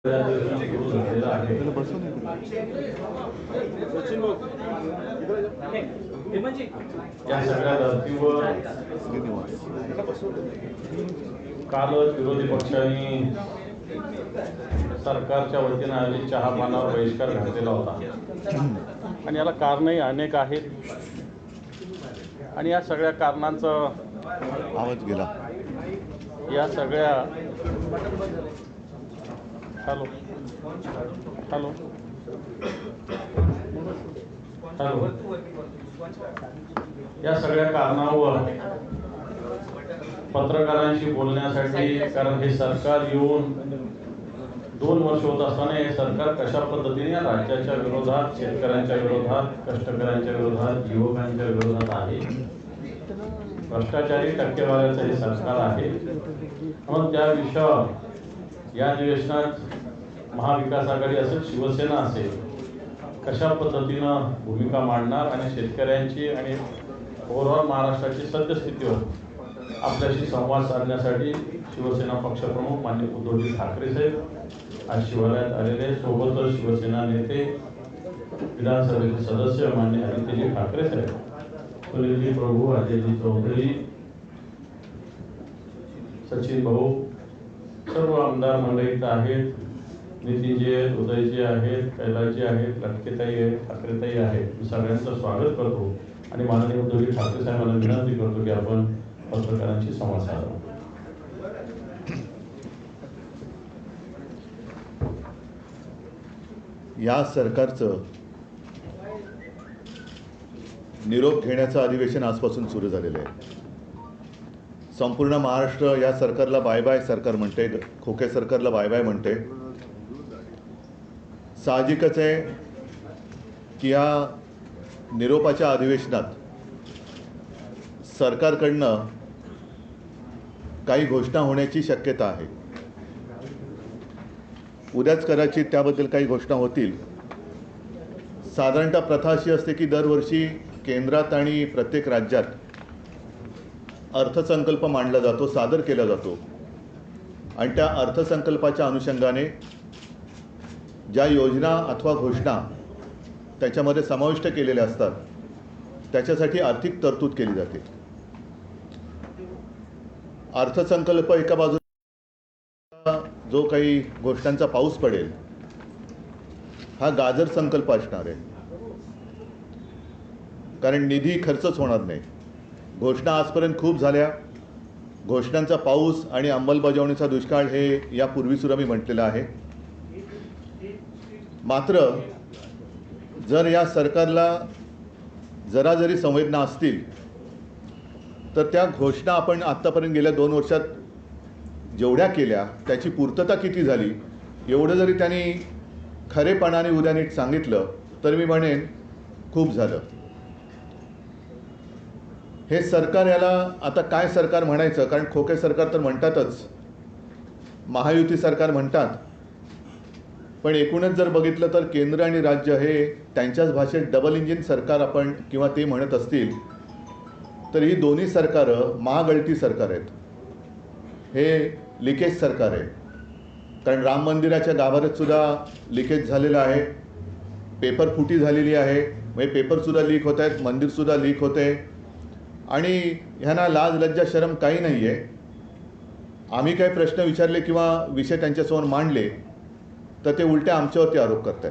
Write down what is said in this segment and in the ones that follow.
सुरू झालेला आहे. या सगळ्या धर्तीवर कालच विरोधी पक्षांनी सरकारच्या वतीने आयोजित चहापानावर बहिष्कार घातलेला होता आणि याला कारणही अनेक आहेत आणि या सगळ्या कारणांचं आवाज गेला. या सगळ्या हॅलो हॅलो हॅलो या सगळ्या कारणावर पत्रकारांशी बोलण्यासाठी, कारण हे सरकार येऊन 2 वर्ष होत असताना हे सरकार कशा पद्धतीने या राज्याच्या विरोधात, शेतकऱ्यांच्या विरोधात, कष्टकऱ्यांच्या विरोधात, युवकांच्या विरोधात आहे. भ्रष्टाचारी टक्केवारीचं हे सरकार आहे. मग त्या विषयावर या अधिवेशनात महाविकास आघाडी असेल, शिवसेना असेल, कशा पद्धतीनं भूमिका मांडणार आणि शेतकऱ्यांची आणि ओव्हरऑल महाराष्ट्राची सद्यस्थितीवर आपल्याशी संवाद साधण्यासाठी शिवसेना पक्षप्रमुख माननीय उद्धवजी ठाकरे साहेब आज शिवालयात आलेले, सोबतच शिवसेना नेते, विधानसभेचे सदस्य माननीय आदित्यजी ठाकरे साहेब, सुनीलजी प्रभू, अजयजी चौधरी, सचिन भाऊ, सर्व आमदार मंडळी इथं आहेत. नितीनजी आहेत, उदयजी आहेत, कैलासजी आहेत, लटकेताई आहेत, ठाकरेताई आहेत. मी सगळ्यांचं स्वागत करतो आणि माननीय उद्धवजी ठाकरे साहेबांना विनंती करतो की आपण पत्रकारांशी संवाद साधावा. या सरकारचं निरोप घेण्याचं अधिवेशन आजपासून सुरू झालेलं आहे. संपूर्ण महाराष्ट्र या सरकारला बाय बाय सरकार म्हणते, खोके सरकारला बाय बाय म्हणते. साहजिकच आहे की या निरोपाच्या अधिवेशनात सरकारकडनं काही घोषणा होण्याची शक्यता आहे. उद्याच कदाचित त्याबद्दल काही घोषणा होतील. साधारणतः प्रथा अशी असते की दरवर्षी केंद्रात आणि प्रत्येक राज्यात अर्थसंकल्प मांडला जातो, सादर केला जातो आणि त्या अर्थसंकल्पाच्या अनुषंगाने ज्या योजना अथवा घोषणा त्याच्यामध्ये समाविष्ट केलेल्या असतात त्याच्यासाठी आर्थिक तरतूद केली जाते. अर्थसंकल्प एका बाजूला जो काही घोषणांचा पाऊस पडेल हा गाजर संकल्प असणार आहे, कारण निधी खर्चच होणार नाही. घोषणा आजपर्यंत खूप झाल्या. घोषणांचा पाऊस आणि अंमलबजावणीचा दुष्काळ हे यापूर्वीसुद्धा मी म्हटलेलं आहे. मात्र जर या सरकारला जरा जरी संवेदना असतील तर त्या घोषणा आपण आत्तापर्यंत गेल्या 2 वर्षात जेवढ्या केल्या त्याची पूर्तता किती झाली एवढं जरी त्यांनी खरेपणाने उद्या नीट सांगितलं तर मी म्हणेन खूप झालं. हे सरकार, याला आता काय सरकार म्हणायचं, कारण खोके सरकार तर म्हणतातच, महायुती सरकार म्हणतात, पण एकूणच जर बघितलं तर केंद्र आणि राज्य हे त्यांच्याच भाषेत डबल इंजिन सरकार आपण किंवा ते म्हणत असतील तर ही दोन्ही सरकारं महागळती सरकार आहेत. हे लिकेज सरकार आहे, कारण राम मंदिराच्या गाभाऱ्यातसुद्धा लिकेज झालेलं आहे, पेपर फुटी झालेली आहे, म्हणजे पेपरसुद्धा लीक होत आहेत, मंदिरसुद्धा लीक होत आहे आणि ह्यांना लाज लज्जा शरम काही नाही आहे. आम्ही काही प्रश्न विचारले किंवा विषय त्यांच्यासमोर मांडले तर ते उलट्या आमच्यावरती आरोप करतात.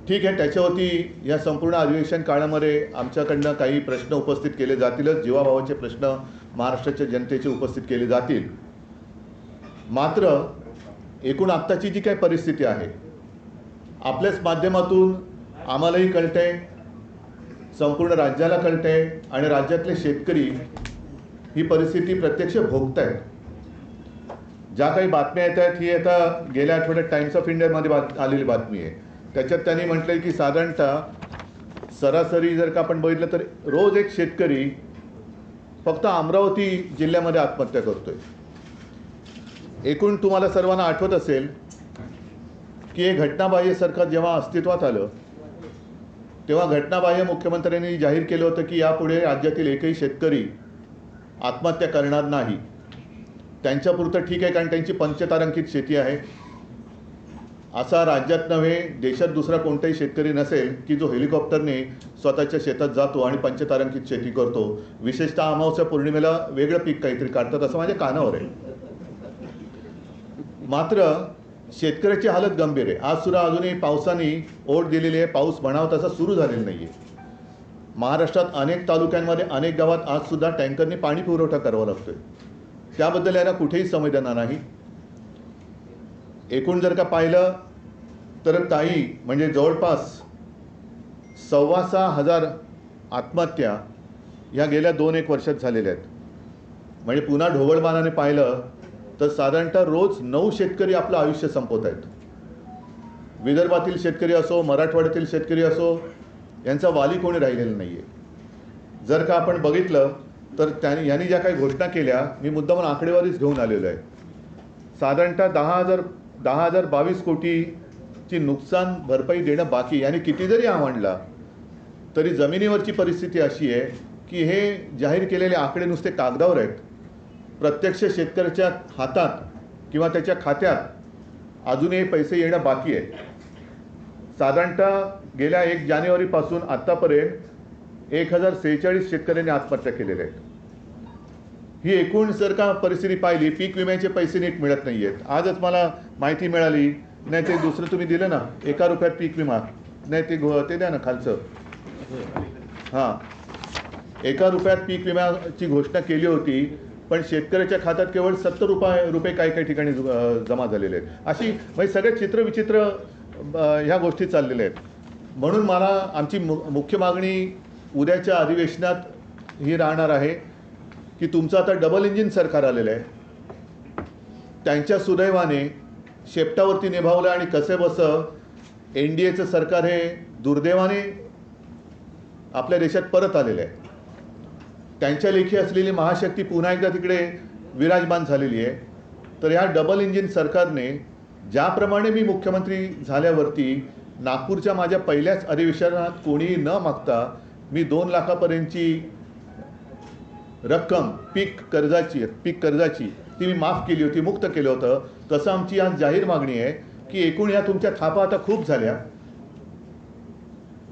ठीक आहे, त्याच्यावरती या संपूर्ण अधिवेशन काळामध्ये आमच्याकडनं काही प्रश्न उपस्थित केले जातीलच, जीवाभावाचे प्रश्न महाराष्ट्राच्या जनतेचे उपस्थित केले जातील. मात्र एकूण आत्ताची जी काही परिस्थिती आहे आपल्याच माध्यमातून आम्हालाही कळते, संपूर्ण राज्याला कळते आणि राज्यातले शेतकरी ही परिस्थिती प्रत्यक्ष भोगत आहेत. ज्या काही बातम्या येत आहेत ही आता गेल्या आठवड्यात टाइम्स ऑफ इंडियामध्ये आलेली बातमी आहे. त्याच्यात त्यांनी म्हटलं आहे की साधारणतः सरासरी जर का आपण बघितलं तर रोज एक शेतकरी फक्त अमरावती जिल्ह्यामध्ये आत्महत्या करतोय. एकूण तुम्हाला सर्वांना आठवत असेल की हे घटनाबाह्य सरकार जेव्हा अस्तित्वात आलं तेव्हा घटनाबाह्य मुख्यमंत्र्यांनी जाहीर केलं होतं की यापुढे राज्यातील एकही शेतकरी आत्महत्या करणार नाही. त्यांच्यापुरतं ठीक आहे, कारण त्यांची पंचतारांकित शेती आहे, असा राज्यात नव्हे देशात दुसरा कोणताही शेतकरी नसेल की जो हेलिकॉप्टरने स्वतःच्या शेतात जातो आणि पंचतारांकित शेती करतो. विशेषतः अमावस्या पौर्णिमेला वेगळं पीक काहीतरी काढतात असं माझ्या कानावर आहे. मात्र शेतकऱ्याची हालत गंभीर आहे. आज सुद्धा अजूनही पावसाने ओढ दिलेली आहे. पाऊस म्हणावा तसा सुरू झालेला नाही आहे. महाराष्ट्रात अनेक तालुक्यांमध्ये अनेक गावात आज सुद्धा टँकरने पाणी पुरवठा करावा लागतोय. त्याबद्दल याला कुठेही संवेदना नाही. एकूण जर का पाहिलं तर ताई म्हणजे जवळपास 6,500 आत्महत्या ह्या गेल्या 2-1 वर्षात झालेल्या आहेत. म्हणजे पुन्हा ढोबळमानाने पाहिलं तर साधारणतः रोज 9 शेतकरी आपलं आयुष्य संपवत आहेत. विदर्भातील शेतकरी असो, मराठवाड्यातील शेतकरी असो, यांचा वाली कोणी राहिलेला नाही आहे. जर का आपण बघितलं तर यांनी ज्या काही घोषणा केल्या, मी मुद्दामून आकडेवारीच घेऊन आलेलो आहे. साधारणतः 10,022 कोटीची नुकसान भरपाई देणं बाकी. यानी किती जरी आवडला तरी जमिनीवरची परिस्थिती अशी आहे की हे जाहीर केलेले आकडे नुसते कागदावर आहेत. प्रत्यक्ष शेतकऱ्याच्या हातात किंवा त्याच्या खात्यात अजूनही पैसे येणं बाकी आहे. साधारणतः गेल्या 1 जानेवारीपासून आत्तापर्यंत 1046 शेतकऱ्यांनी आत्महत्या केलेल्या आहेत. ही एकूण जर का परिस्थिती पाहिली, पीक विम्याचे पैसे नीट मिळत नाही आहेत. आजच मला माहिती मिळाली, नाही ते दुसरं तुम्ही दिलं ना, 1 रुपयात पीक विमा, नाही ते द्या ना खालचं. हां, 1 रुपयात पीक विम्याची घोषणा केली होती, पण शेतकऱ्याच्या खात्यात केवळ 70 रुपये काही ठिकाणी जमा झालेले आहेत. अशी म्हणजे सगळे चित्रविचित्र ह्या गोष्टी चाललेल्या आहेत. म्हणून मला आमची मुख्य मागणी उद्याच्या अधिवेशनात ही राहणार आहे की तुमचं आता डबल इंजिन सरकार आलेलं आहे. त्यांच्या सुदैवाने शेपटावरती निभावलं आणि कसेबसं NDAचं सरकार हे दुर्दैवाने आपल्या देशात परत आलेलं आहे. त्यांच्या लेखी असलेली महाशक्ती पुन्हा एकदा तिकडे विराजमान झालेली आहे. तर या डबल इंजिन सरकारने ज्याप्रमाणे मी मुख्यमंत्री झाल्यावरती नागपूरच्या माझ्या पहिल्याच अधिवेशनात कोणीही न मागता मी 2 लाखापर्यंतची रक्कम पीक कर्जाची ती मी माफ केली होती, मुक्त केलं होतं. तसं आमची आज जाहीर मागणी आहे की एकूण या तुमच्या थापा आता खूप झाल्या,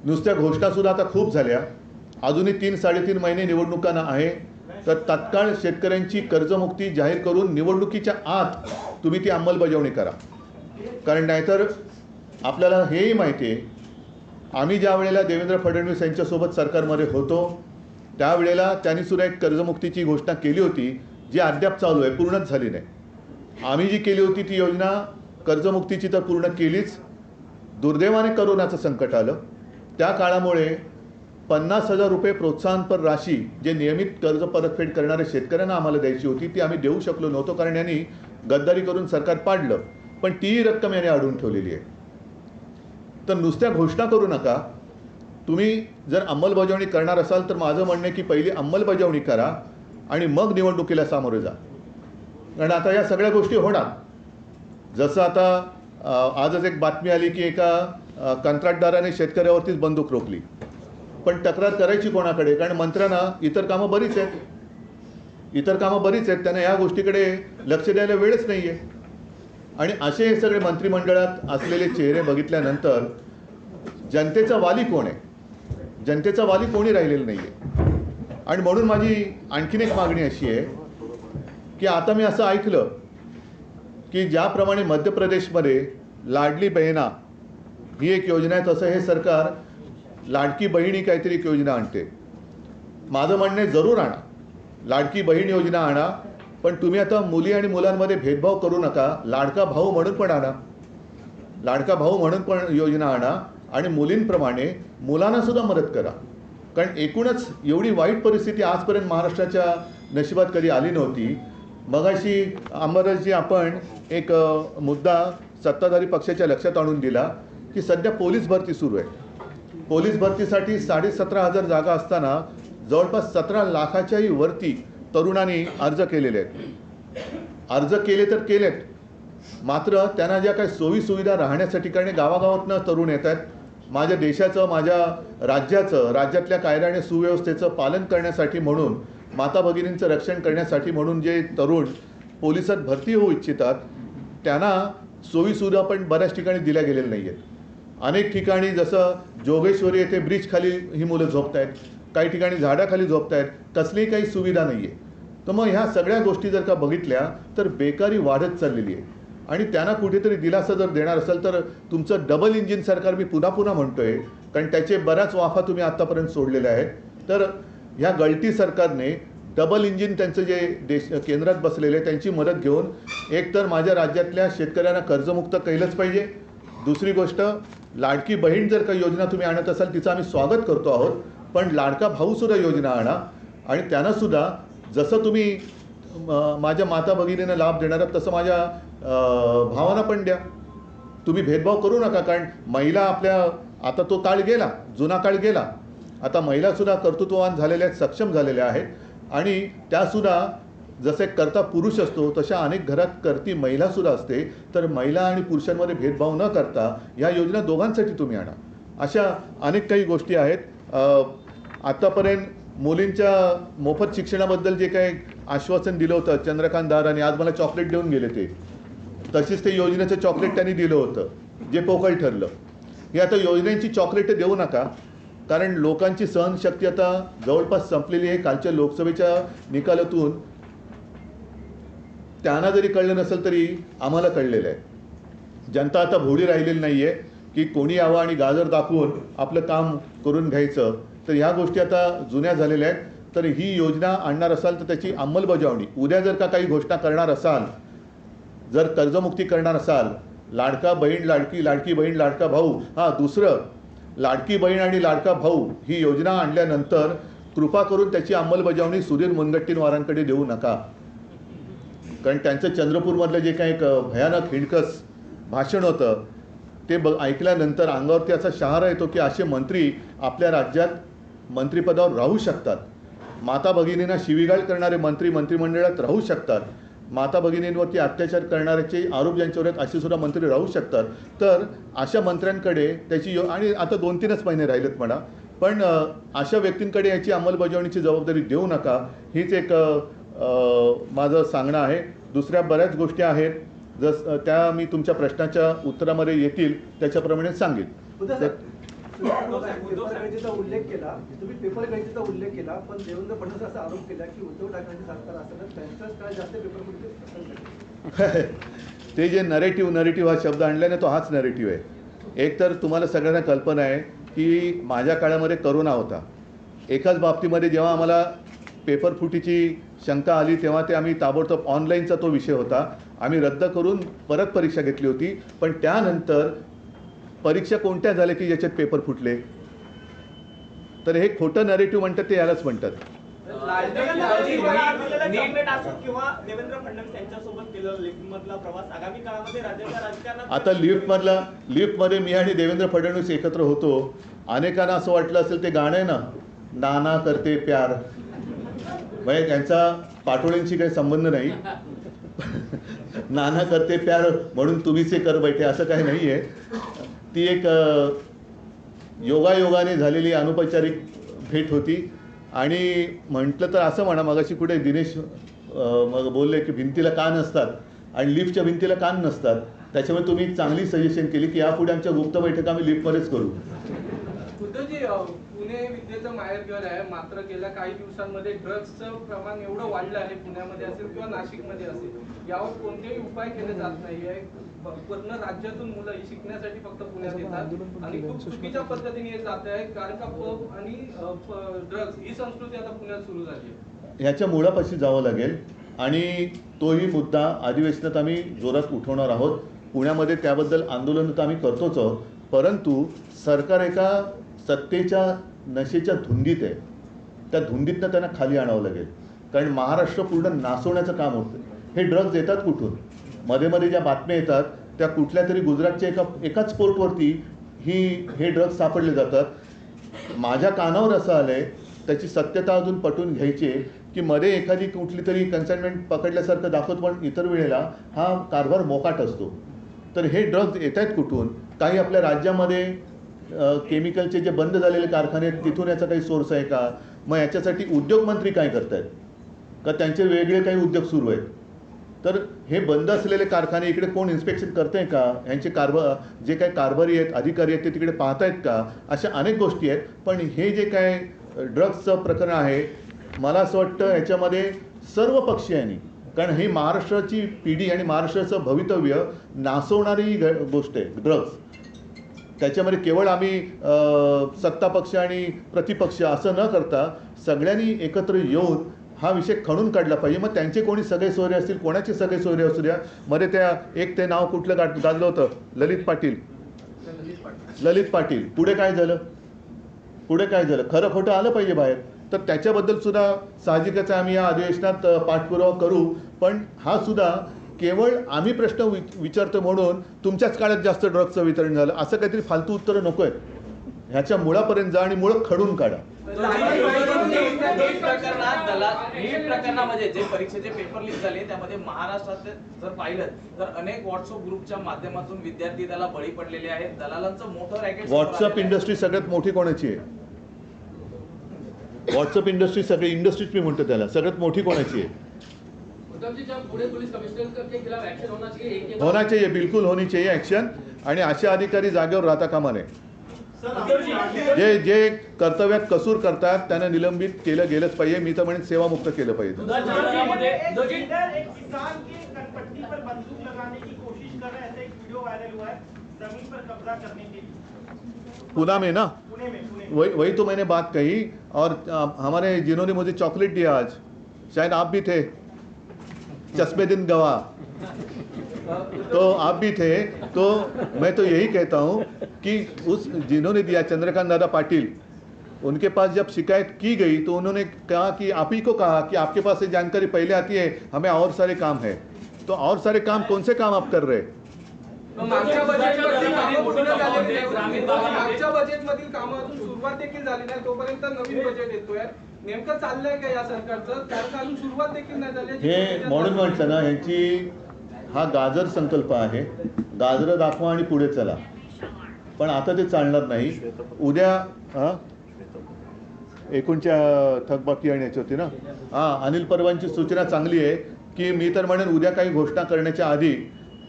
नुसत्या घोषणासुद्धा आता खूप झाल्या. अजूनही 3-3.5 महिने निवडणुकांना आहे. तर तात्काळ शेतकऱ्यांची कर्जमुक्ती जाहीर करून निवडणुकीच्या आत तुम्ही ती अंमलबजावणी करा. कारण नाहीतर आपल्याला हेही माहिती आहे, आम्ही ज्या वेळेला देवेंद्र फडणवीस यांच्यासोबत सरकारमध्ये होतो त्यावेळेला त्यांनी सुद्धा एक कर्जमुक्तीची घोषणा केली होती, जी अद्याप चालू आहे, पूर्णच झाली नाही. आम्ही जी केली होती ती योजना कर्जमुक्तीची तर पूर्ण केलीच. दुर्दैवाने करोनाचं संकट आलं. त्या काळामुळे 50,000 रुपये प्रोत्साहनपर राशी जे नियमित कर्ज परतफेड करणाऱ्या शेतकऱ्यांना आम्हाला द्यायची होती ती आम्ही देऊ शकलो नव्हतो, कारण यांनी गद्दारी करून सरकार पाडलं. पण तीही रक्कम याने अडवून ठेवलेली आहे. तर नुसत्या घोषणा करू नका. तुम्ही जर अंमलबजावणी करणार असाल तर माझं म्हणणं आहे की पहिली अंमलबजावणी करा आणि मग निवडणुकीला सामोरे जा. कारण आता या सगळ्या गोष्टी होणार. जसं आता आजच एक बातमी आली की एका कंत्राटदाराने शेतकऱ्यावरतीच बंदूक रोखली. पण तक्रार करायची कोणाकडे? कारण मंत्र्यांना इतर कामं बरीच आहेत, त्यांना या गोष्टीकडे लक्ष द्यायला वेळच नाही आहे. आणि असे हे सगळे मंत्रिमंडळात असलेले चेहरे बघितल्यानंतर जनतेचा वाली कोण आहे? जनतेचा वाली कोणी राहिलेलं नाही आहे. आणि म्हणून माझी आणखीन एक मागणी अशी आहे की आता मी असं ऐकलं की ज्याप्रमाणे मध्य प्रदेशमध्ये लाडली बहिणा ही एक योजना आहे, तसं हे सरकार लाडकी बहिणी काहीतरी एक योजना आणते. माझं म्हणणं आहे जरूर आणा, लाडकी बहीण योजना आणा, पण तुम्ही आता मुली आणि मुलांमध्ये भेदभाव करू नका. लाडका भाऊ म्हणून पण आणा, योजना आणा आणि मुलींप्रमाणे मुलांना सुद्धा मदत करा. कारण एकूणच एवढी वाईट परिस्थिती आजपर्यंत महाराष्ट्राच्या नशिबात कधी आली नव्हती. मगाशी अंबरजी आपण एक मुद्दा सत्ताधारी पक्षाच्या लक्षात आणून दिला की सध्या पोलीस भरती सुरू आहे. पोलीस भरतीसाठी 17,500 जागा असताना जवळपास 17 लाखाच्याही वरती तरुणांनी अर्ज केलेले आहेत. अर्ज केले तर केलेत, मात्र त्यांना ज्या काही सोयीसुविधा राहण्यासाठी, कारण गावागावातनं तरुण येत आहेत. माझ्या देशाचं, माझ्या राज्यातल्या कायदा आणि सुव्यवस्थेचं पालन करण्यासाठी म्हणून, माता भगिनींचं रक्षण करण्यासाठी म्हणून जे तरुण पोलिसात भरती होऊ इच्छितात त्यांना सोयीसुविधा पण बऱ्याच ठिकाणी दिल्या गेलेल्या नाही आहेत. अनेक ठिकाणी जसं जोगेश्वरी येथे ब्रिज खाली ही मुलं झोपत आहेत, काही ठिकाणी झाडाखाली झोपत आहेत, कसलीही काही सुविधा नाही आहे. तर मग ह्या सगळ्या गोष्टी जर का बघितल्या तर बेकारी वाढत चाललेली आहे. आणि त्यांना कुठेतरी दिलासा जर देणार असेल तर तुमचं डबल इंजिन सरकार मी पुन्हा पुन्हा म्हणतोय, कारण त्याचे बऱ्याच वाफा तुम्ही आत्तापर्यंत सोडलेल्या आहेत. तर ह्या गळती सरकारने डबल इंजिन त्यांचं जे केंद्रात बसलेले त्यांची मदत घेऊन एकतर माझ्या राज्यातल्या शेतकऱ्यांना कर्जमुक्त केलंच पाहिजे. दुसरी गोष्ट, लाडकी बहीण जर का योजना तुम्ही आणत असाल तिचं आम्ही स्वागत करतो आहोत, पण लाडका भाऊसुद्धा योजना आणा आणि त्यांनासुद्धा जसं तुम्ही माझ्या माता भगिनींना लाभ देणार आहात तसं माझ्या भावांना पण द्या. तुम्ही भेदभाव करू नका, कारण महिला आपल्या आता तो काळ गेला, जुना काळ गेला. आता महिलासुद्धा कर्तृत्ववान झालेल्या आहेत, सक्षम झालेल्या आहेत आणि त्यासुद्धा जसे करता पुरुष असतो तशा अनेक घरात करती महिलासुद्धा असते. तर महिला आणि पुरुषांमध्ये भेदभाव न करता ह्या योजना दोघांसाठी तुम्ही आणा. अशा अनेक काही गोष्टी आहेत. आत्तापर्यंत मुलींच्या मोफत शिक्षणाबद्दल जे काही आश्वासन दिलं होतं चंद्रकांत दादांनी, आज मला चॉकलेट देऊन गेले ते, तशीच ते योजनेचं चॉकलेट त्यांनी दिलं होतं जे पोकळ ठरलं. हे आता योजनेची चॉकलेट देऊ नका, कारण लोकांची सहनशक्ती आता जवळपास संपलेली आहे. कालच्या लोकसभेच्या निकालातून त्यांना जरी कळलं नसेल तरी आम्हाला कळलेलं आहे. जनता आता भोळी राहिलेली नाही आहे की कोणी यावं आणि गाजर दाखवून आपलं काम करून घ्यायचं. तर ह्या गोष्टी आता जुन्या झालेल्या आहेत. तर ही योजना आणणार असाल तर त्याची अंमलबजावणी उद्या जर का काही घोषणा करणार असाल, जर कर्जमुक्ती करणार असाल, लाडका बहीण लाडकी, लाडकी बहीण लाडका भाऊ, हां दुसरं लाडकी बहीण आणि लाडका भाऊ ही योजना आणल्यानंतर कृपा करून त्याची अंमलबजावणी सुधीर मुनगंटीवारांकडे देऊ नका. कारण त्यांचं चंद्रपूरमधलं जे काही एक भयानक हिणकस भाषण होतं ते ऐकल्यानंतर अंगावरती असा शहारा येतो की असे मंत्री आपल्या राज्यात मंत्रिपदावर राहू शकतात. माता भगिनींना शिवीगाळ करणारे मंत्री मंत्रिमंडळात राहू शकतात. माता भगिनींवरती अत्याचार करणाऱ्याचे आरोप ज्यांच्यावर आहेत असे सुद्धा मंत्री राहू शकतात. तर अशा मंत्र्यांकडे त्याची आणि आता 2-3च महिने राहिलेत म्हणा, पण अशा व्यक्तींकडे याची अंमलबजावणीची जबाबदारी देऊ नका. हीच एक माझं सांगणं आहे. दुसऱ्या बऱ्याच गोष्टी आहेत त्या मी तुमच्या प्रश्नाच्या उत्तरामध्ये येतील त्याच्याप्रमाणे सांगेन. उल्लेख केला तुम्ही पेपर गळतीचा उल्लेख केला, पण देवेंद्र फडणवीस असा आरोप केला की उद्धव ठाकरेंचे सरकार असताना त्यांचाच काळ जास्त पेपर फुटले. ते जे नरेटिव्ह हा शब्द आणल्याने तो हाच नरेटिव्ह आहे. एक तर तुम्हाला सगळ्यांना कल्पना आहे की माझ्या काळामध्ये करोना होता. एकाच बाबतीमध्ये जेव्हा आम्हाला पेपर फुटीची शंका आली तेव्हा ते आम्ही ताबडतोब ऑनलाईनचा तो विषय होता, आम्ही रद्द करून परत परीक्षा घेतली होती. पण त्यानंतर परीक्षा कोणत्या झाल्या की ज्याच्यात पेपर फुटले? तर हे खोटं नरेटिव्ह म्हणतात, ते यालाच म्हणतात. आता लिफ्टमध्ये मी आणि देवेंद्र फडणवीस एकत्र होतो. अनेकांना असं वाटलं असेल ते गाणं आहे ना, नाना करते प्यार, म्हणजे त्यांचा पाटोळ्यांशी काही संबंध नाही. नाना करते प्यार म्हणून तुम्हीच हे कर बैठे असं काही नाही आहे. ती एक योगायोगाने झालेली अनौपचारिक भेट होती. आणि म्हटलं तर असं म्हणा, मगाशी कुठे दिनेश मग बोलले की भिंतीला कान असतात आणि लिफ्टच्या भिंतीला कान नसतात. त्याच्यामुळे तुम्ही चांगली सजेशन केली की यापुढे आमच्या गुप्त बैठका आम्ही लिफ्टमध्येच करू. उद्धवजी, पुणे विद्येचं माहेरघर आहे, मात्र गेल्या काही दिवसांमध्ये ड्रग्सचं प्रमाण एवढं वाढलं आहे, पुण्यामध्ये असेल किंवा नाशिकमध्ये असेल, यावर कोणतेही उपाय केले जात नाही आहे. पूर्ण राज्यातून मुलं शिकण्यासाठी फक्त पुण्यात येतात आणि खूप चुकीच्या पद्धतीने हे जात आहे, कारण का पब आणि ड्रग्स ही संस्कृती आता पुण्यात सुरू झाली आहे. ह्याच्या मुळापाशी जावं लागेल आणि तोही मुद्दा अधिवेशनात आम्ही जोरात उठवणार आहोत. पुण्यामध्ये त्याबद्दल आंदोलन तर आम्ही करतोच आहोत, परंतु सरकार एका सत्तेच्या नशेच्या धुंदीत आहे. त्या धुंदीतनं त्यांना खाली आणावं लागेल, कारण महाराष्ट्र पूर्ण नासवण्याचं काम होतं. हे ड्रग्ज येतात कुठून? मध्ये मध्ये ज्या बातम्या येतात त्या कुठल्या तरी गुजरातच्या एकाच पोर्टवरती हे ड्रग्ज सापडले जातात. माझ्या कानावर असं आलं आहे, त्याची सत्यता अजून पटवून घ्यायची आहे की मध्ये एखादी कुठली तरी कन्साइनमेंट पकडल्यासारखं दाखवत, पण इतर वेळेला हा कारभार मोकाट असतो. तर हे ड्रग्ज येत आहेत कुठून? काही आपल्या राज्यामध्ये केमिकलचे जे बंद झालेले कारखाने आहेत तिथून याचा काही सोर्स आहे का? मग याच्यासाठी उद्योगमंत्री काय करत आहेत का? त्यांचे वेगळे काही उद्योग सुरू आहेत. तर हे बंद असलेले कारखाने इकडे कोण इन्स्पेक्शन करतंय का, यांचे जे काही कारभारी आहेत, अधिकारी आहेत, ते तिकडे पाहतायत का, अशा अनेक गोष्टी आहेत. पण हे जे काय ड्रग्सचं प्रकरण आहे, मला असं वाटतं याच्यामध्ये सर्व पक्षीयांनी, कारण ही महाराष्ट्राची पिढी आणि महाराष्ट्राचं भवितव्य नासवणारी गोष्ट आहे ड्रग्स. त्याच्यामध्ये केवळ आम्ही सत्तापक्ष आणि प्रतिपक्ष असं न करता सगळ्यांनी एकत्र येऊन हा विषय खणून काढला पाहिजे. मग त्यांचे कोणी सगळे सोयरे असतील, कोणाचे सगळे सोयरे असू द्या. मध्ये त्या एक ते नाव कुठलं गाजलं होतं, ललित पाटील. पुढे काय झालं, खरं खोटं आलं पाहिजे बाहेर. तर त्याच्याबद्दल सुद्धा साहजिकच आम्ही या अधिवेशनात पाठपुरावा करू. पण हा सुद्धा केवळ आम्ही प्रश्न विचारतो म्हणून तुमच्याच काळात जास्त ड्रग्सचं वितरण झालं असं काहीतरी फालतू उत्तरं नको आहेत. ह्याच्या मुळापर्यंत जा आणि मुळं खडून काढा. प्रकरणामध्ये जे परीक्षेचे पेपर लीक झाले त्यामध्ये महाराष्ट्रात जर पाहिलं तर अनेक व्हॉट्सअप ग्रुपच्या माध्यमातून विद्यार्थी त्याला बळी पडलेले आहेत. दलालांचं मोठं रॅकेट. व्हॉट्सअप इंडस्ट्री सगळ्यात मोठी कोणाची आहे? व्हॉट्सअप इंडस्ट्री, सगळी इंडस्ट्रीज मी म्हणतो त्याला, सगळ्यात मोठी कोणाची आहे? होना चाहिए, बिल्कुल होनी चाहिए एक्शन. आणि असे अधिकारी जागेवर राहता कामा नये. जे कर्तव्यात कसूर करतात त्यांना निलंबित केलं गेलंच पाहिजे. मी तर म्हणेन सेवामुक्त केलं पाहिजे. पुणे में ना, वही तो मैंने बात कही. और हमारे जिन्होंने मुझे चॉकलेट दिया आज, शायद आप भी थे, चश्मे दिन गवाह, तो आप भी थे. तो मैं तो यही कहता हूँ कि जिन्होंने दिया, चंद्रकांत दादा पाटिल, उनके पास जब शिकायत की गई तो उन्होंने कहा कि आप ही को कहा कि आपके पास से जानकारी पहले आती है, हमें और सारे काम है. तो और सारे काम, कौन से काम आप कर रहे हैं? मागच्या बजेटमधील कामं अजून सुरुवात देखील झाली नाही, तोपर्यंत नवीन बजेट येतोय. नेमकं चाललंय का या सरकारचं? कारण अजून सुरुवात देखील नाही झाली. हे म्हणून म्हटलं ना, ह्यांची हा गाजर संकल्प आहे. गाजरं दाखवा आणि पुढे चला. पण आता ते चालणार नाही. उद्या एकूणच्या थकबाकी आणि याची होती ना, अनिल परवांची सूचना चांगली आहे की मी तर म्हणेन उद्या काही घोषणा करण्याच्या आधी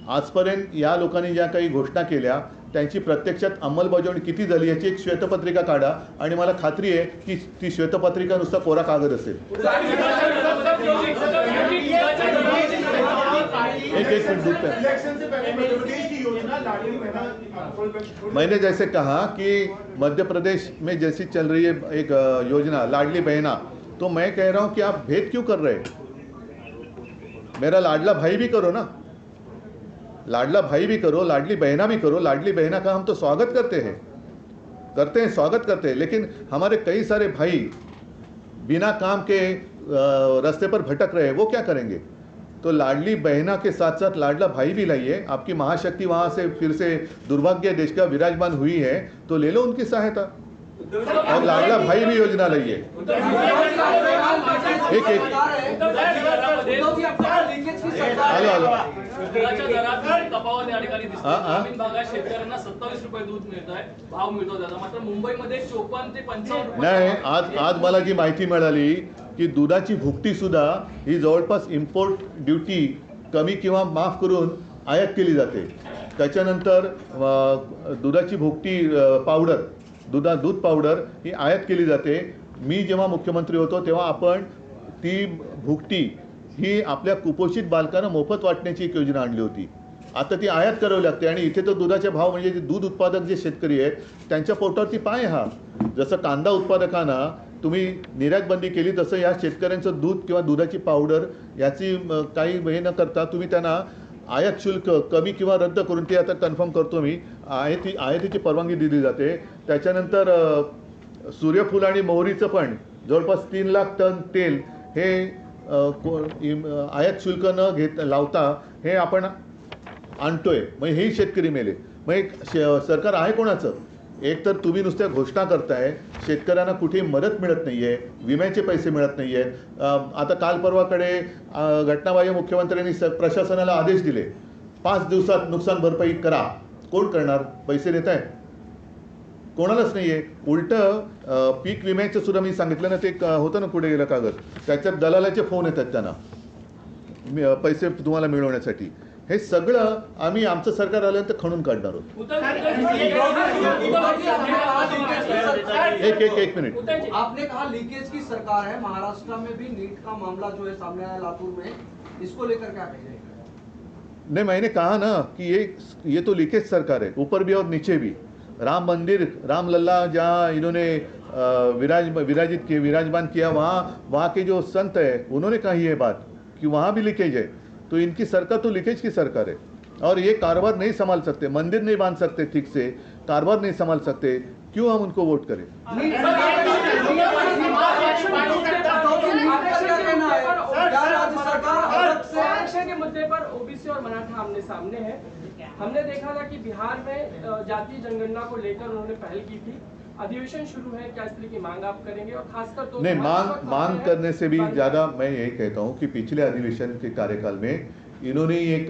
आजपर्यंत या लोकांनी ज्या काही घोषणा केल्या त्यांची प्रत्यक्षात अंमलबजावणी किती झाली याची एक श्वेतपत्रिका काढा. आणि मला खात्री आहे की ती श्वेतपत्रिका नुसता कोरा कागद असेल. मैंने जैसे कहा कि मध्य प्रदेश में जैसी चल रही है एक योजना लाडली बहना, तो मैं कह रहा हूं कि आप भेद क्यों कर रहे हैं? मेरा लाडला भाई भी करो ना, लाडला भाई भी करो, लाडली बहना भी करो. लाडली बहना का हम तो स्वागत करते हैं, स्वागत करते हैं. लेकिन हमारे कई सारे भाई बिना काम के रास्ते पर भटक रहे हैं, वो क्या करेंगे? तो लाडली बहना के साथ साथ लाडला भाई भी लाइए. आपकी महाशक्ति वहाँ से फिर से दुर्भाग्य देश का विराजमान हुई है, तो ले लो उनकी सहायता. और लाडला भाई भी योजना लाइए. एक आलो ग्रामीण भागात शेतकऱ्यांना 27 रुपये दूध मिळत आहे, भाव मिळतो त्याचा. मात्र मुंबईमध्ये 54 ते 55 नाही. आज मला जी माहिती मिळाली की दुधाची भुकटी सुद्धा ही जवळपास इम्पोर्ट ड्युटी कमी किंवा माफ करून आयात केली जाते. त्याच्यानंतर दुधाची भुकटी पावडर, दूध पावडर ही आयात केली जाते. मी जेव्हा मुख्यमंत्री होतो तेव्हा आपण ती भुकटी ही आपल्या कुपोषित बालकांना मोफत वाटण्याची एक योजना आणली होती. आता ती आयात करावी लागते. आणि इथे तर दुधाचे भाव म्हणजे जे दूध उत्पादक जे शेतकरी आहेत त्यांच्या पोटावरती पाय हा. जसं कांदा उत्पादकांना तुम्ही निर्यात बंदी केली तसं या शेतकऱ्यांचं दूध किंवा दुधाची पावडर याची काही हे न करता तुम्ही त्यांना आयात शुल्क कमी किंवा रद्द करून, ती आता कन्फर्म करतो मी, आयातीची परवानगी दिली जाते. त्याच्यानंतर सूर्यफूल आणि मोहरीचं पण जवळपास 3 लाख टन तेल हे आयात शुल्क न लावता हे आपण आणतोय. मग हेही शेतकरी मेले. मग सरकार आहे कोणाचं? एक तर तुम्ही नुसत्या घोषणा करताय, शेतकऱ्यांना कुठेही मदत मिळत नाही आहे, विम्याचे पैसे मिळत नाही आहेत. आता काल परवाकडे घटनाबाह्य मुख्यमंत्र्यांनी प्रशासनाला आदेश दिले 5 दिवसात नुकसान भरपाई करा. कोण करणार? पैसे देत आहे कोणालाच नाही आहे. उलटं पीक विम्याचं सुद्धा मी सांगितलं ना, ते होतं ना पुढे गेलं कागद, त्याच्यात दलालाचे फोन येतात त्यांना. पैसे तुम्हाला मिळवण्यासाठी. हे सगळं आम्ही आमचं सरकार आल्यानंतर खणून काढणार आहोत. एक मिनिट. आपने कहा लीकेज की सरकार है, महाराष्ट्र में भी नीट का मामला जो है सामने आया लातूर में, इसको लेकर क्या कहेंगे? नहीं, मैंने कहा ना कि ये तो लीकेज सरकार है, ऊपर भी और नीचे भी. राम मंदिर, रामलला जहाँ इन्होंने विराजमान किया, वहाँ के जो संत है उन्होंने कही है बात कि वहाँ भी लीकेज है. तो इनकी सरकार तो लीकेज की सरकार है और ये कारोबार नहीं संभाल सकते, मंदिर नहीं बांध सकते ठीक से, कारोबार नहीं संभाल सकते. क्यों हम उनको वोट करें? आरक्षण के मुद्दे पर ओबीसी और मराठा आमने सामने है. हमने देखा था कि बिहार में जातीय जनगणना को लेकर उन्होंने पहल की थी. अधिवेशन शुरू है, क्या इस तरह की मांग आप करेंगे? और खासकर तो नहीं, मांग करने से भी ज़्यादा मैं यही कहता हूँ कि पिछले अधिवेशन के कार्यकाल में इन्होंने एक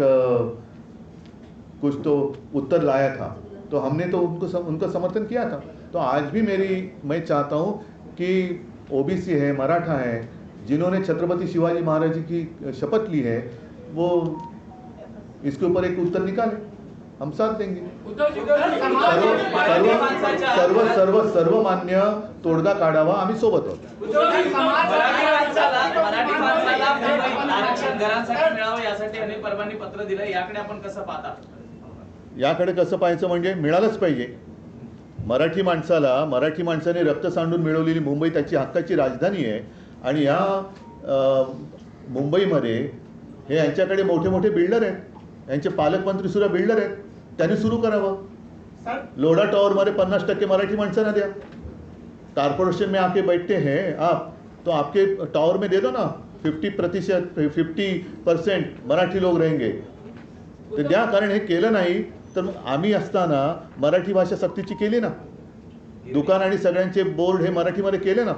कुछ तो उत्तर लाया था, तो हमने तो उनका समर्थन किया था. तो आज भी मैं चाहता हूँ कि ओबीसी है, मराठा है, जिन्होंने छत्रपति शिवाजी महाराज जी की शपथ ली है, वो इसके ऊपर एक उत्तर निकाले. हम साथ देंगे. सर्वमान्य तोडगा काढावा, आम्ही सोबत आहोत. आरक्षण घरांसाठी मिळावं यासाठी अनिल परबांनी पत्र दिलं, याकडे आपण कसं पाहता? याकडे कसं पाहायचं म्हणजे मिळालंच पाहिजे. मराठी माणसाने रक्त सांडून मिळवलेली मुंबई त्याची हक्काची राजधानी आहे आणि या मुंबईमध्ये हे यांच्याकडे मोठे मोठे बिल्डर आहेत, यांचे पालकमंत्री सुद्धा बिल्डर आहेत. त्यांनी सुरू करावं. लोढा टॉवरमध्ये 50% मराठी माणसांना द्या. कारपोरेशन में आके बैठते हैं आप, तो आपके टावर में दे दो ना 50% मराठी लोग रहेंगे. ते द्या, कारण हे केलं नाही तर आम्ही असताना मराठी भाषा सक्तीची केली ना. दुकान आणि सगळ्यांचे बोर्ड हे मराठीमध्ये केले ना.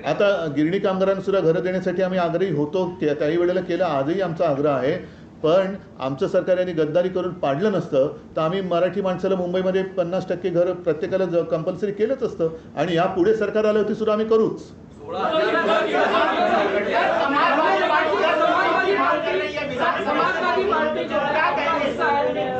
आता गिरणी कामगारांना सुद्धा घरं देण्यासाठी आम्ही आग्रही होतो, त्याही वेळेला केलं, आजही आमचा आग्रह आहे. पण आमचं सरकार यांनी गद्दारी करून पाडलं नसतं तर आम्ही मराठी माणसाला मुंबईमध्ये 50% घर प्रत्येकाला कंपल्सरी केलंच असतं. आणि या पुढे सरकार आलं होती सुद्धा आम्ही करूच.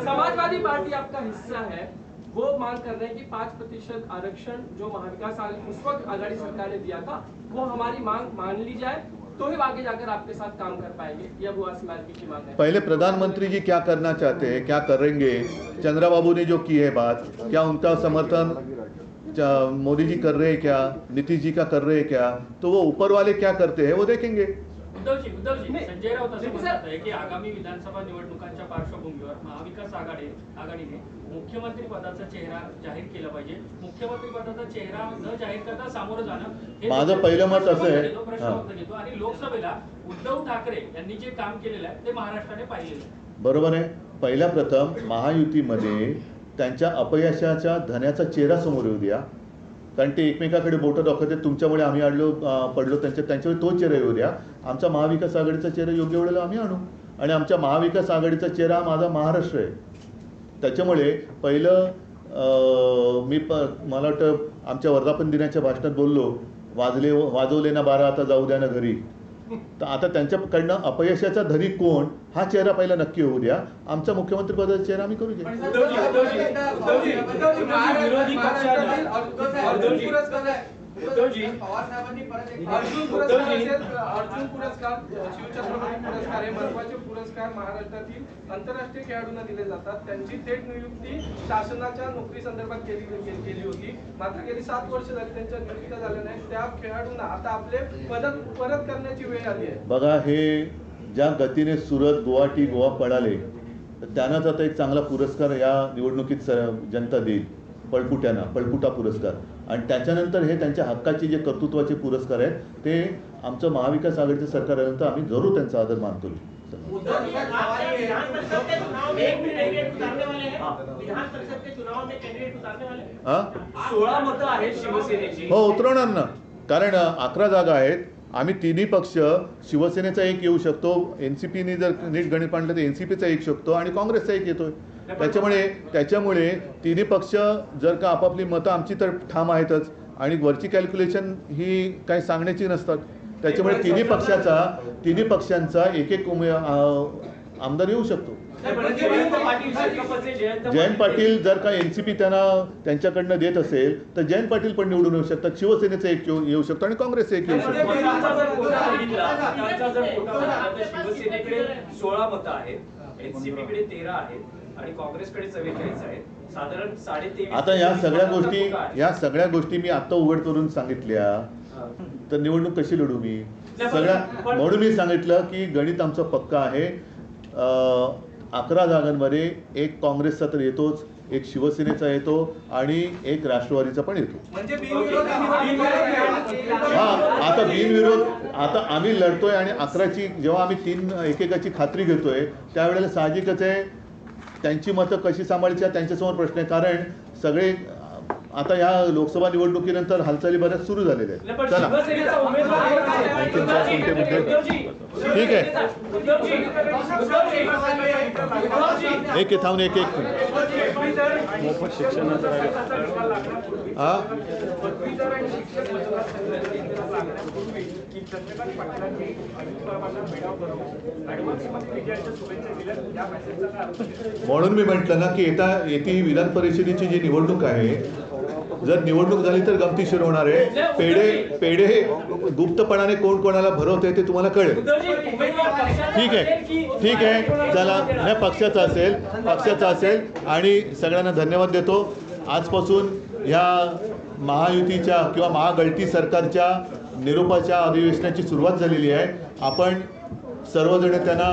समाजवादी पार्टी आपका हिस्सा है, वो मांग कर रहे हैं कि 5% आरक्षण जो महाविकास आघाड़ी उस वक्त आघाड़ी सरकार ने दिया था, वो हमारी मांग मान ली जाए तो ही आगे जाकर आपके साथ काम कर पाएंगे. यह वो आसमानी की मांग है. पहले प्रधानमंत्री जी क्या करना चाहते हैं, क्या करेंगे? चंद्रबाबू ने जो की है बात, क्या उनका समर्थन मोदी जी कर रहे हैं क्या, नीतीश जी का कर रहे हैं क्या? तो वो ऊपर वाले क्या करते हैं वो देखेंगे. उद्धव जी संजय राऊत असं म्हणतात आहे की आगामी विधानसभा निवडणुकांच्या पार्श्वभूमीवर महाविकास आघाडीने मुख्यमंत्री पदाचा चेहरा जाहीर केला पाहिजे. मुख्यमंत्री पदाचा चेहरा न जाहीर करता सामोरं जाणं हे माझं पहिलं मत असं आहे. प्रश्न व्यक्त घेतो आणि लोकसभेला उद्धव ठाकरे यांनी जे काम केलेलं आहे ते महाराष्ट्राने पाहिलेलं आहे. बरोबर आहे. पहिल्या प्रथम महायुतीमध्ये त्यांच्या अपयशाच्या धन्याचा चेहरा समोर येऊ द्या, कारण ते एकमेकाकडे बोटं दाखवतात. तुमच्यामुळे आम्ही पडलो, त्यांच्यावर तो चेहरा येऊ द्या. आमचा महाविकास आघाडीचा चेहरा योग्य वेळेला आम्ही आणू. आणि आमच्या महाविकास आघाडीचा चेहरा माझा महाराष्ट्र आहे. त्याच्यामुळे पहिलं मला वाटतं आमच्या वर्धापन दिनाच्या भाषणात बोललो, वाजवले ना 12 आता जाऊ द्या ना घरी. तर आता त्यांच्याकडनं अपयशाचा धनी कोण हा चेहरा पहिला नक्की होऊ द्या. आमचा मुख्यमंत्री पदाचा चेहरा आम्ही करू द्या. अर्जुन पुरस्कार शिवछत्रपती पुरस्कार हे महत्त्वाचे पुरस्कार महाराष्ट्रातील आंतरराष्ट्रीय खेळाडूंना दिले जातात. त्यांची थेट नियुक्ती शासनाच्या नोकरी संदर्भात केली होती. मात्र गेली 7 वर्ष झाली त्यांच्या नियुक्त्या झाल्या नाहीत. त्या खेळाडूंना आता आपले पदक परत करण्याची वेळ आली आहे. बघा, हे ज्या गतीने सुरत, गुवाहाटी, गोवा पळाले तर त्यांनाच आता एक चांगला पुरस्कार या निवडणुकीत जनता देईल. पळपुटा पुरस्कार. आणि त्याच्यानंतर हे त्यांच्या हक्काचे जे कर्तृत्वाचे पुरस्कार आहेत ते आमचं महाविकास आघाडीचं सरकार आल्यानंतर आम्ही जरूर त्यांचा आदर मानतो. 16 मतं आहेत शिवसेनेची. हो, उतरवणार ना, कारण 11 जागा आहेत. आम्ही तिन्ही पक्ष, शिवसेनेचा एक येऊ शकतो, एनसीपीने जर नीट गणित मांडलं तर एनसीपीचा एक शकतो आणि काँग्रेसचा एक येतोय. त्याच्यामुळे तिन्ही पक्ष जर का आपापली मतं, आमची तर ठाम आहेतच आणि वरची कॅल्क्युलेशन ही काही सांगण्याची नसतात. त्याच्यामुळे तिन्ही पक्षांचा एक आमदार येऊ शकतो. जयंत पाटील जर का एनसीपी त्यांच्याकडनं देत असेल तर जयंत पाटील पण निवडून येऊ शकतात. शिवसेनेचं एक येऊ शकतो आणि काँग्रेसचं एक येऊ शकतो. शिवसेनेकडे 16 मतं आहेत, एनसीपीकडे 13 आहेत आणि काँग्रेसकडे 44 आहेत. साधारण 23.5. आता या सगळ्या गोष्टी मी आता उघड करून सांगितल्या तर निवडणूक कशी लढू मी? म्हणून मी सांगितलं की गणित आमचं पक्का आहे. 11 जागांमध्ये एक काँग्रेसचा तर येतोच, एक शिवसेनेचा येतो आणि एक राष्ट्रवादीचा पण येतो. म्हणजे आता बिनविरोध आता आम्ही लढतोय आणि 11ची जेव्हा आम्ही 3 एकेकाची खात्री घेतोय त्यावेळेला साहजिकच आहे त्यांची मतं कशी सांभाळायची त्यांच्यासमोर प्रश्न आहे. कारण सगळे आता या लोकसभा निवडणुकीनंतर हालचाली बऱ्याच सुरू झालेल्या आहेत. चला ठीक आहे, एक थांबून एक मोफत शिक्षणाचा म्हणून मी म्हटलं ना की येती विधान परिषदेची जी निवडणूक आहे, जर निवडणूक झाली तर गमतीशीर होणार आहे. पेढे गुप्तपणाने कोण कोणाला भरवते ते तुम्हाला कळेल. ठीक आहे चला, नाही पक्षाचा असेल आणि सगळ्यांना धन्यवाद देतो. आजपासून ह्या महायुतीच्या किंवा महागळती सरकारच्या निरोपाच्या अधिवेशनाची सुरुवात झालेली आहे. आपण सर्वजण त्यांना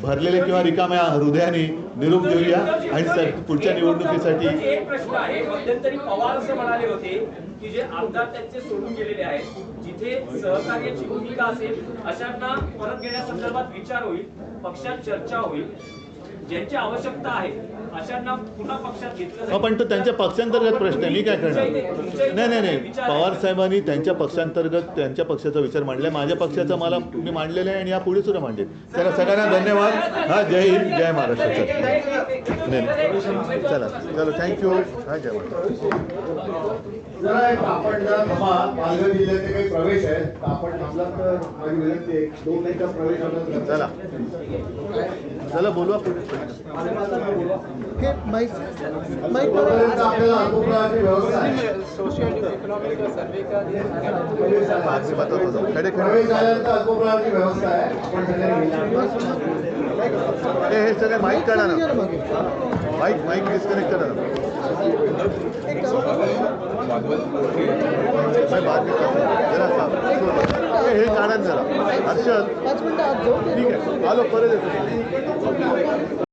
भरलेले किंवा रिकाम्या हृदयाने निरोप देऊया आणि पुढच्या निवडणुकीसाठी. एक प्रश्न आहे, मध्यंतरी पवार असं म्हणाले होते की जे आमदार त्यांचे सोडून गेलेले आहेत, जिथे सहकार्याची भूमिका असेल अशांना परत घेण्यासंदर्भात विचार होईल, पक्षात चर्चा होईल, ज्यांची आवश्यकता आहे अशांना पुन्हा पक्षात घेतलं जाईल. पण तो त्यांच्या पक्षांतर्गत प्रश्न आहे, मी काय करणार? नाही पवार साहेबांनी त्यांच्या पक्षांतर्गत त्यांच्या पक्षाचा विचार मांडलाय. माझ्या पक्षाचा मी मांडलेला आहे आणि या पुढे सुद्धा मांडेल. त्याला सगळ्यांना धन्यवाद. हा, जय हिंद, जय महाराष्ट्र. चला थँक्यू. हा, जय महाराष्ट्र. जरा एक आपण जर पालघर जिल्ह्याचे काही प्रवेश आहेत तर आपण थांबलात तर माझी विनंती आहे. 2 मिनिटं प्रवेश होतात. चला बोलवा पुढे. तोपर्यंत आपल्याला अल्पप्रमाणाची व्यवस्था आहे. प्रवेश झाल्यानंतर अल्पप्रमाणाची व्यवस्था आहे. आपण सगळ्यांनी हे सगळे माईक काढा ना, माईक डिस्कनेक्ट करा ना. हे काढा जरा हर्षद. ठीक आहे, आलो परत येतो.